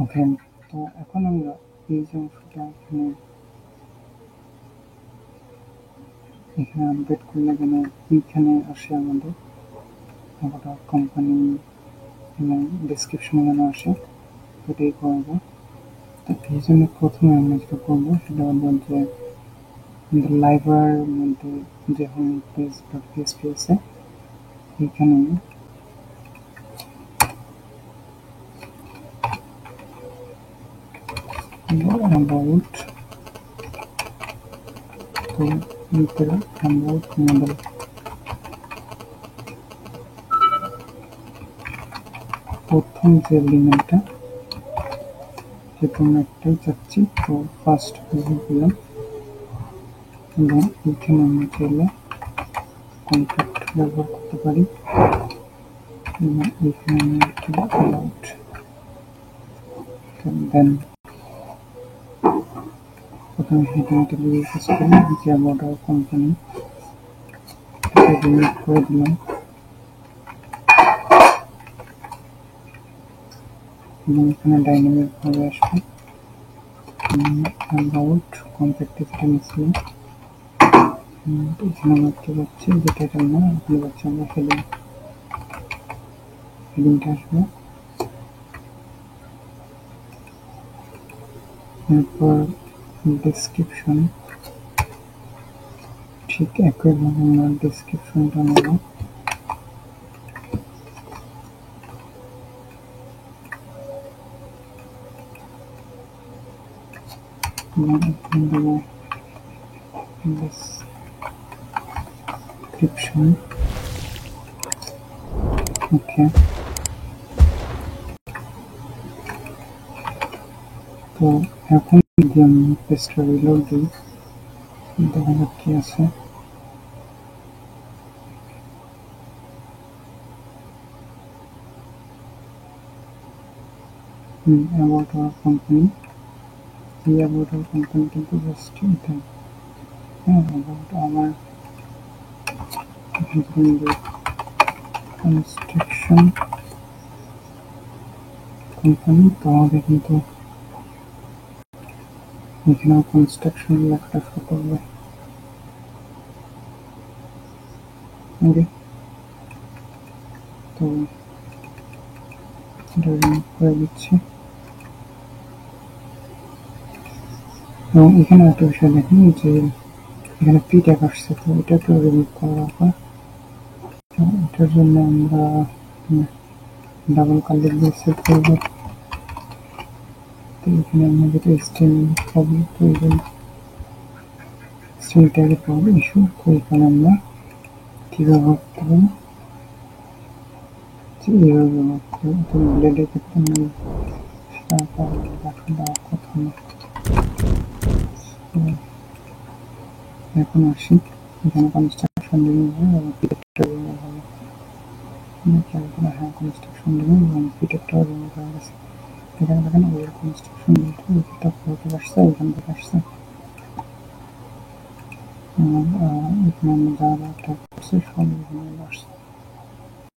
ওকে, তো এখন আমরা এই যে অংশটা এখানে আপডেট করলে যেন এইখানে আসে আমাদের কোম্পানি এবং ডেসক্রিপশনে যেন আসে, এটাই করবো। তো এই জন্য প্রথমে আমরা যেটা করবো সেটা হলো যে আমাদের লাইব্রেরির মধ্যে যে হোম পেজ বা পিএসপি আছে এইখানে অ্যাবাউট, তো ভিতরে অ্যাবাউট মডেল প্রথম যে এলিমেন্টটা যেহেতু আমরা একটাই চাচ্ছি, তো ফার্স্ট পেজে দিলাম এবং এখানে আমরা চাইলে কন্ট্যাক্ট ব্যবহার করতে পারি এবং এখানে আমরা অ্যাবাউট দেন প্রথমে হেডিংটা দিয়ে কাজ করি যে অ্যাবাউট আওয়ার কোম্পানি রিমুভ করে দিলাম এবং এখানে ডাইনামিক ভাবে আসবে অ্যাবাউট কন্ট্যাক্ট যেটা নিচ্ছিলাম এখানে আমরা দেখতে পাচ্ছি যে টাইটেল না, এখানে পাচ্ছি আমরা হেডিংটা আসবে। এরপর ডেসক্রিপশন, ঠিক একইভাবে আমরা ডেসক্রিপশনটা নেব এবং এখানে দেব ডেসক্রিপশন। ওকে, তো এখন যদি আমি পেজটা রিলোড দিই দেখা যাক কি আছে। অ্যাবাউট আওয়ার কোম্পানি, এই অ্যাবাউট আওয়ার কোম্পানি কিন্তু জাস্ট এটাই। হ্যাঁ, অ্যাবাউট আমার কনস্ট্রাকশন কোম্পানি, তো আমাদের কিন্তু এখানে কনস্ট্রাকশন লেখাটা শো করবে। ওকে, তো এটা রিমুভ করে দিচ্ছি এবং এখানে একটা বিষয় দেখুন যে এখানে পি ট্যাগ আসছে, তো এটাকেও রিমুভ করা দরকার। তো এটার জন্য আমরা ডাবল কার্লি দিয়ে সেট করব। তো এখানে আমরা যেটা এক্সটেন্ড পাবলিক প্রয়োজন এক্সটেন্ড ট্যাগের পাবো ইস্যু, তো এখানে আমরা কী ব্যবহার করতে পারি যে এইভাবে ব্যবহার করতে হবে। তো ব্লেডের ক্ষেত্রে আমি সেটা দেওয়ার কথা না। এখন আসি এখানে কনস্ট্রাকশন রিমুভ হবে এবং পিটেক্টর রিমুভ হবে। হ্যাঁ, কনস্ট্রাকশন রিমুভ এবং পিটেক্টর রিমুভ হয়ে গেছে। এখানে দেখেন ওই কনস্ট্রাকশন এটা কোথা আসছে, এখান থেকে আসছে এবং এখানে আমরা যা যা ট্যাগ করছি সব এখানে আসছে।